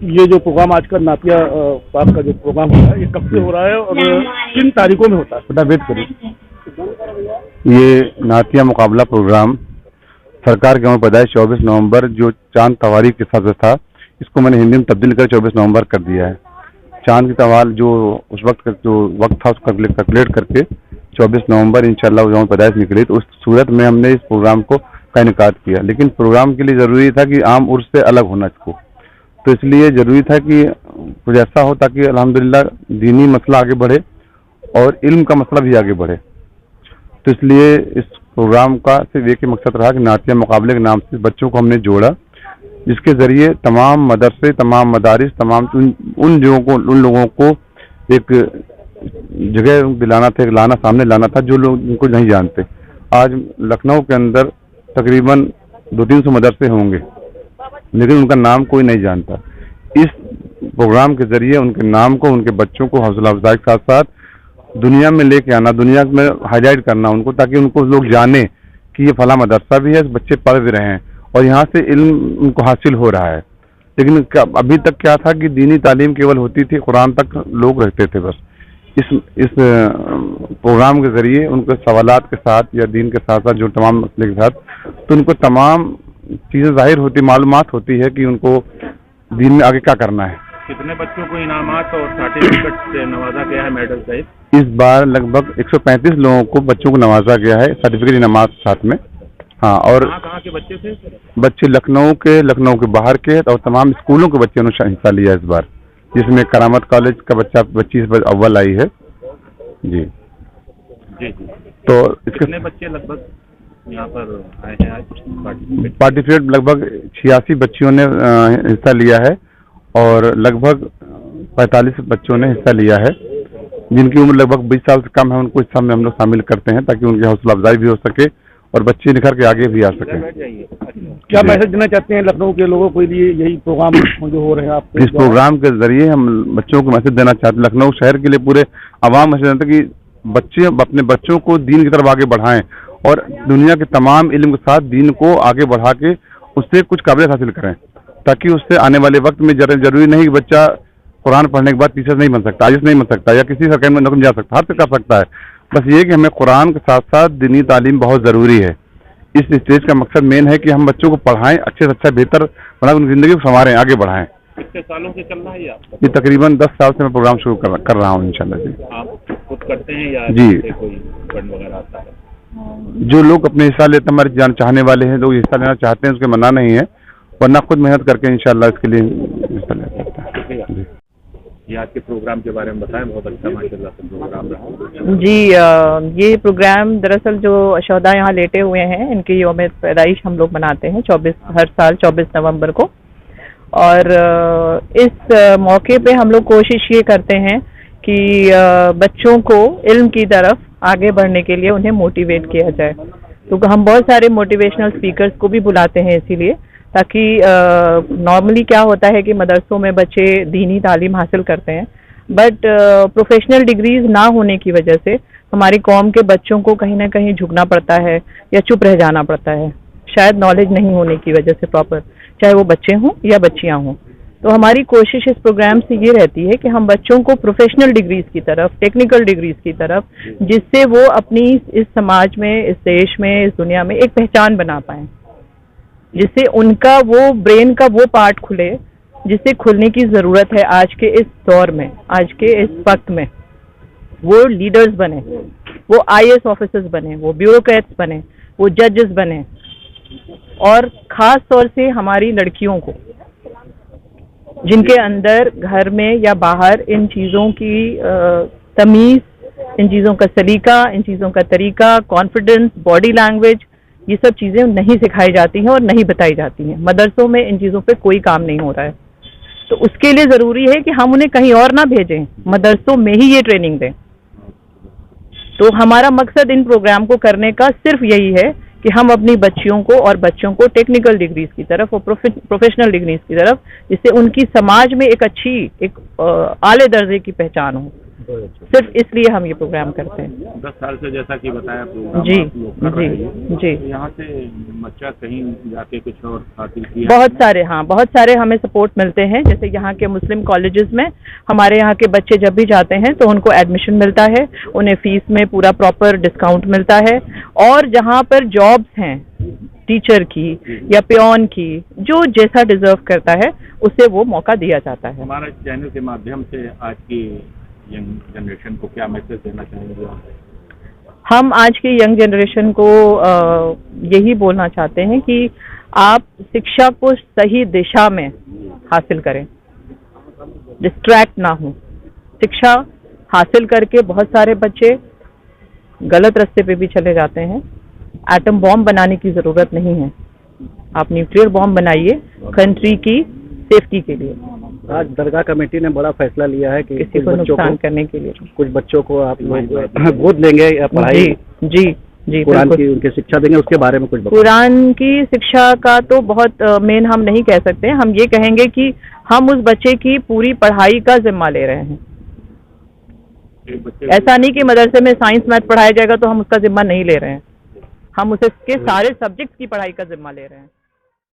ये जो प्रोग्राम आज का नातिया पाक का जो प्रोग्राम हो रहा है, ये कब से हो रहा है और किन तारीखों में होता है? बेटा वेट करिए। ये नातिया मुकाबला प्रोग्राम सरकार के पैदाइश 24 नवंबर जो चांद तवारीख के साथ था, इसको मैंने हिंदी में तब्दील कर 24 नवंबर कर दिया है। चांद की तवाल जो उस वक्त का जो वक्त था उसको कैलकुलेट करके 24 नवंबर इंशाल्लाह जो पैदाइश निकली, तो उस सूरत में हमने इस प्रोग्राम को का इनकाद किया। लेकिन प्रोग्राम के लिए ज़रूरी था कि आम उर्स से अलग होना इसको, तो इसलिए ज़रूरी था कि कुछ ऐसा हो ताकि अल्हम्दुलिल्लाह दीनी मसला आगे बढ़े और इल्म का मसला भी आगे बढ़े। तो इसलिए इस प्रोग्राम का सिर्फ एक ही मकसद रहा कि नातिया मुकाबले के नाम से बच्चों को हमने जोड़ा, जिसके ज़रिए तमाम मदरसे, तमाम मदारिस, तमाम उन लोगों को एक जगह दिलाना था, एक सामने लाना था जो लोग इनको नहीं जानते। आज लखनऊ के अंदर तकरीबन 200-300 मदरसे होंगे, लेकिन उनका नाम कोई नहीं जानता। इस प्रोग्राम के जरिए उनके नाम को, उनके बच्चों को हौसला अफजाई के साथ साथ दुनिया में लेके आना, दुनिया में हाईलाइट करना उनको, ताकि उनको लोग जाने कि ये फला मदरसा भी है, बच्चे पढ़ भी रहे हैं और यहाँ से इल्म उनको हासिल हो रहा है। लेकिन अभी तक क्या था कि दीनी तालीम केवल होती थी, कुरान तक लोग रहते थे बस। इस प्रोग्राम के जरिए उनके सवालात के साथ या दीन के साथ साथ जो तमाम मसले के साथ, तो उनको तमाम चीज़ें जाहिर होती, मालूमात होती है कि उनको दीन में आगे क्या करना है। कितने बच्चों को इनामात और सर्टिफिकेट से नवाजा गया है मेडल सहित? इस बार लगभग 135 लोगों को बच्चों को नवाजा गया है, सर्टिफिकेट इनामात साथ में। हाँ, और कहाँ के बच्चे थे? बच्चे लखनऊ के बाहर के और तमाम स्कूलों के बच्चों ने हिस्सा लिया इस बार, जिसमें करामत कॉलेज का बच्ची इस बार अव्वल आई है जी। तो कितने बच्चे लगभग यहाँ पर आए हैं आज पार्टिसिपेट? लगभग 86 बच्चियों ने हिस्सा लिया है और लगभग 45 बच्चों ने हिस्सा लिया है, जिनकी उम्र लगभग 20 साल से कम है। उनको इस सब में हम लोग शामिल करते हैं ताकि उनकी हौसला अफजाई भी हो सके और बच्चे निखर के आगे भी आ सके। क्या मैसेज देना चाहते हैं लखनऊ के लोगों के लिए यही प्रोग्राम जो हो रहे हैं आप? इस प्रोग्राम के जरिए हम बच्चों को मैसेज देना चाहते हैं, लखनऊ शहर के लिए पूरे आवाम मैसेज देते हैं कि बच्चे अपने बच्चों को दीन की तरफ आगे बढ़ाएं और दुनिया के तमाम इल्म के साथ दीन को आगे बढ़ा के उससे कुछ काबिलियत हासिल करें, ताकि उससे आने वाले वक्त में जरूरी नहीं कि बच्चा कुरान पढ़ने के बाद टीचर नहीं बन सकता, आईएएस नहीं बन सकता या किसी सरकारी में नौकरी जा सकता, हर कर सकता है। बस ये कि हमें कुरान के साथ साथ दीनी तालीम बहुत ज़रूरी है। इस स्टेज का मकसद मेन है कि हम बच्चों को पढ़ाएं, अच्छे से अच्छा बेहतर बना उनकी ज़िंदगी को संवारें, आगे बढ़ाएं। कितने सालों से चल रहा है आपका? ये तकरीबन 10 साल से मैं प्रोग्राम शुरू कर रहा हूँ इंशाल्लाह जी। आप खुद करते हैं या जी कोई फंड वगैरह आता है? जो लोग अपने हिस्सा लेते हमारे जान चाहने वाले हैं, लोग हिस्सा लेना चाहते हैं, उसके मना नहीं है, वरना खुद मेहनत करके इंशाल्लाह इसके लिए हिस्सा ले सकता है। ये आज के प्रोग्राम के बारे में बताएं। बहुत अच्छा माशाल्लाह से प्रोग्राम रहा जी। ये प्रोग्राम दरअसल जो शोहदा यहाँ लेटे हुए हैं, इनकी यौम पैदाइश हम लोग मनाते हैं हर साल 24 नवंबर को। और इस मौके पे हम लोग कोशिश ये करते हैं कि बच्चों को इल्म की तरफ आगे बढ़ने के लिए उन्हें मोटिवेट किया जाए। तो हम बहुत सारे मोटिवेशनल स्पीकर्स को भी बुलाते हैं इसीलिए, ताकि नॉर्मली क्या होता है कि मदरसों में बच्चे दीनी तालीम हासिल करते हैं, बट प्रोफेशनल डिग्रीज ना होने की वजह से हमारी कौम के बच्चों को कहीं ना कहीं झुकना पड़ता है या चुप रह जाना पड़ता है, शायद नॉलेज नहीं होने की वजह से प्रॉपर, चाहे वो बच्चे हों या बच्चियां हों। तो हमारी कोशिश इस प्रोग्राम से ये रहती है कि हम बच्चों को प्रोफेशनल डिग्रीज की तरफ, टेक्निकल डिग्रीज की तरफ, जिससे वो अपनी इस समाज में, इस देश में, इस दुनिया में एक पहचान बना पाएं, जिससे उनका वो ब्रेन का वो पार्ट खुले जिससे खुलने की ज़रूरत है आज के इस दौर में, आज के इस वक्त में। वो लीडर्स बने, वो आईएएस ऑफिसर्स बने, वो ब्यूरोक्रेट्स बने, वो जजेस बने, और ख़ास तौर से हमारी लड़कियों को, जिनके अंदर घर में या बाहर इन चीज़ों की तमीज़, इन चीज़ों का सलीका, इन चीज़ों का तरीका, कॉन्फिडेंस, बॉडी लैंग्वेज, ये सब चीज़ें नहीं सिखाई जाती हैं और नहीं बताई जाती हैं। मदरसों में इन चीज़ों पे कोई काम नहीं हो रहा है, तो उसके लिए ज़रूरी है कि हम उन्हें कहीं और ना भेजें, मदरसों में ही ये ट्रेनिंग दें। तो हमारा मकसद इन प्रोग्राम को करने का सिर्फ यही है कि हम अपनी बच्चियों को और बच्चों को टेक्निकल डिग्रीज की तरफ और प्रोफेशनल डिग्रीज की तरफ, जिससे उनकी समाज में एक अच्छी, एक आले दर्जे की पहचान हो। सिर्फ इसलिए हम ये प्रोग्राम करते हैं। 10 साल से जैसा कि बताया प्रोग्राम जी आप लोग कर रहे हैं। जी तो यहाँ से बच्चा कहीं जाके कुछ और हासिल किया? बहुत सारे हमें सपोर्ट मिलते हैं। जैसे यहाँ के मुस्लिम कॉलेजेस में हमारे यहाँ के बच्चे जब भी जाते हैं तो उनको एडमिशन मिलता है, उन्हें फीस में पूरा प्रॉपर डिस्काउंट मिलता है। और जहाँ पर जॉब्स हैं टीचर की या पियोन की, जो जैसा डिजर्व करता है उसे वो मौका दिया जाता है। हमारा चैनल के माध्यम से आज की यंग जनरेशन को क्या मैसेज देना चाहेंगे? हम आज की यंग जनरेशन को यही बोलना चाहते हैं कि आप शिक्षा को सही दिशा में हासिल करें, डिस्ट्रैक्ट ना हो। शिक्षा हासिल करके बहुत सारे बच्चे गलत रास्ते पे भी चले जाते हैं। एटम बॉम्ब बनाने की जरूरत नहीं है, आप न्यूक्लियर बॉम्ब बनाइए कंट्री की सेफ्टी के लिए। आज दरगाह कमेटी ने बड़ा फैसला लिया है कि किसी को नुकसान करने के लिए कुछ बच्चों को आप लोग गोद लेंगे या पढ़ाई जी कुरान की उनकी शिक्षा देंगे, उसके बारे में कुछ बताइए। कुरान की शिक्षा का तो बहुत मेन हम नहीं कह सकते। हम ये कहेंगे कि हम उस बच्चे की पूरी पढ़ाई का जिम्मा ले रहे हैं। ऐसा नहीं कि मदरसे में साइंस मैथ पढ़ाया जाएगा तो हम उसका जिम्मा नहीं ले रहे हैं, हम उसे के सारे सब्जेक्ट्स की पढ़ाई का जिम्मा ले रहे हैं।